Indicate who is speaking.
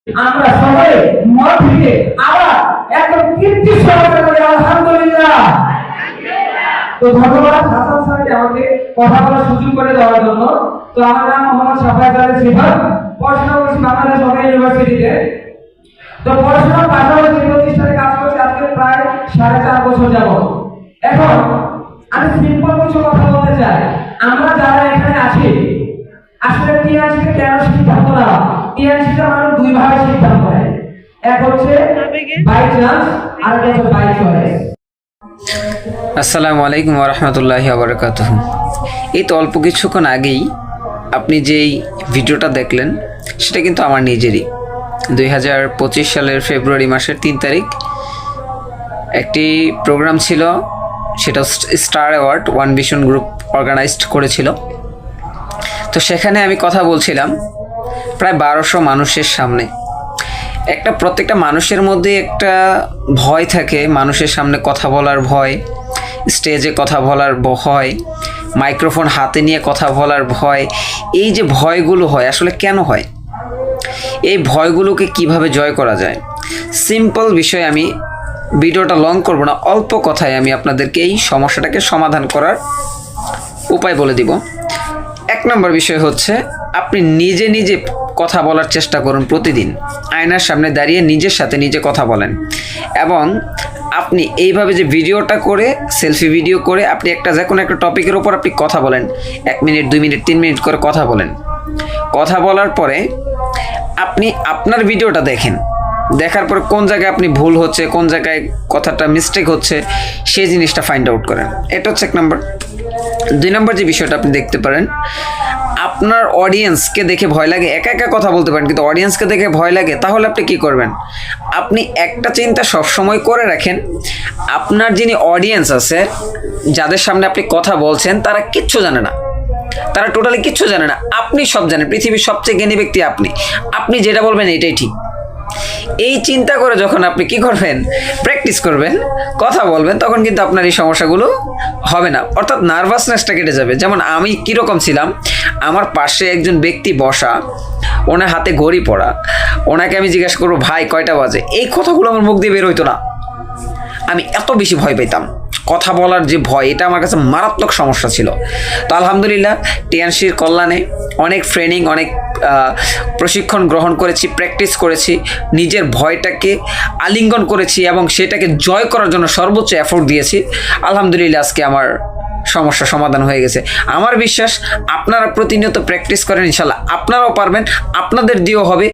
Speaker 1: আমরা সবাই মন থেকে আবার একদম কীর্তি সহকারে বলি আলহামদুলিল্লাহ। তো ধন্যবাদ হাসান স্যারকে আমাকে কথা বলার সুযোগ করে দেওয়ার জন্য। তো আমার নাম মোহাম্মদ শাফায়াত আলী সিফাত, পড়াশোনা করছি বাংলাদেশ ওপেন ইউনিভার্সিটিতে। তো পড়াশোনার পাশাপাশি প্রতিষ্ঠানে কাজ করছি আজকে প্রায় 4.5 বছর যাবত। এখন আমি সিম্পল কিছু কথা বলতে চাই। আমরা যারা এখানে আছি আসলে টিএনসিকে কেন সিদ্ধান্ত না, টিএনসিটা মানুষ দুই ভাবে সিদ্ধান্ত নেয়, এক হচ্ছে বাই চান্স আর এক হচ্ছে বাই চয়েস।
Speaker 2: আসসালামু আলাইকুম ওয়া রাহমাতুল্লাহি ওয়া বারাকাতুহু। এই তো অল্প কিছুক্ষণ আগেই আপনি যেই ভিডিওটা দেখলেন সেটা কিন্তু আমার নিজেরই। 2025 সালের ফেব্রুয়ারি মাসের 3 তারিখ একটি প্রোগ্রাম ছিল, সেটা Star Award One Vision Group organised করেছিল। তো সেখানে আমি কথা বলছিলাম প্রায় 1200 মানুষের সামনে। প্রত্যেকটা মানুষের মধ্যে একটা ভয় থাকে, মানুষের সামনে কথা বলার ভয়, স্টেজে কথা বলার ভয়, মাইক্রোফোন হাতে নিয়ে কথা বলার ভয়। এই যে ভয়গুলো হয় আসলে কেন হয়, এই ভয়গুলোকে কিভাবে জয় করা যায়, সিম্পল বিষয়। আমি ভিডিওটা লং করব না, অল্প কথায় আমি আপনাদেরকে এই সমস্যাটাকে সমাধান করার উপায় বলে দিব। 1 নম্বর বিষয় হচ্ছে আপনি নিজে নিজে কথা বলার চেষ্টা করুন। প্রতিদিন আয়নার সামনে দাঁড়িয়ে নিজের সাথে নিজে কথা বলেন, এবং আপনি এইভাবে যে ভিডিওটা করে, সেলফি ভিডিও করে আপনি যে কোনো একটা টপিকের উপর আপনি কথা বলেন, 1 মিনিট 2 মিনিট 3 মিনিট করে কথা বলেন। কথা বলার পরে আপনি আপনার ভিডিওটা দেখেন, দেখার পরে কোন জায়গায় আপনি ভুল হচ্ছে, কোন জায়গায় কথাটা মিস্টেক হচ্ছে, সেই জিনিসটা ফাইন্ড আউট করেন। এটা হচ্ছে 1 নম্বর। 2 নম্বর যে বিষয়টা আপনি দেখতে পারেন, আপনার অডিয়েন্সকে দেখে ভয় লাগে, একা একা কথা বলতে পারেন কিন্তু অডিয়েন্সকে দেখে ভয় লাগে, তাহলে আপনি কি করবেন? আপনি একটা চিন্তা সবসময় করে রাখেন, আপনার যিনি অডিয়েন্স আছে, যাদের সামনে আপনি কথা বলছেন, তারা কিচ্ছু জানে না, তারা টোটালি কিচ্ছু জানে না, আপনি সব জানেন। পৃথিবীর সবচেয়ে জ্ঞানী ব্যক্তি আপনি যেটা বলবেন এটাই ঠিক। এই চিন্তা করে যখন আপনি কি করবেন, প্র্যাকটিস করবেন, কথা বলবেন, তখন কিন্তু আপনার এই সমস্যাগুলো হবে না, অর্থাৎ নার্ভাসনেসটা কেটে যাবে। যেমন আমি কীরকম ছিলাম, আমার পাশে একজন ব্যক্তি বসা, ওনার হাতে ঘড়ি পড়া, ওনাকে আমি জিজ্ঞাসা করবো ভাই কয়টা বাজে, এই কথাগুলো আমার মুখ দিয়ে বের হইতো না। আমি এত বেশি ভয় পেতাম, কথা বলার যে ভয়, এটা আমার কাছে মারাত্মক সমস্যা ছিল। তো আলহামদুলিল্লাহ টিএনসির কল্যাণে অনেক ট্রেনিং, অনেক প্রশিক্ষণ গ্রহণ করেছি, প্র্যাকটিস করেছি, নিজের ভয়টাকে আলিঙ্গন করেছি এবং সেটাকে জয় করার জন্য সর্বোচ্চ এফোর্ট দিয়েছি। আলহামদুলিল্লাহ আজকে আমার সমস্যা সমাধান হয়ে গেছে। আমার বিশ্বাস আপনারা প্রতিনিয়ত প্র্যাকটিস করেন, ইনশাল্লাহ আপনারাও পারবেন, আপনাদের দিয়েও হবে।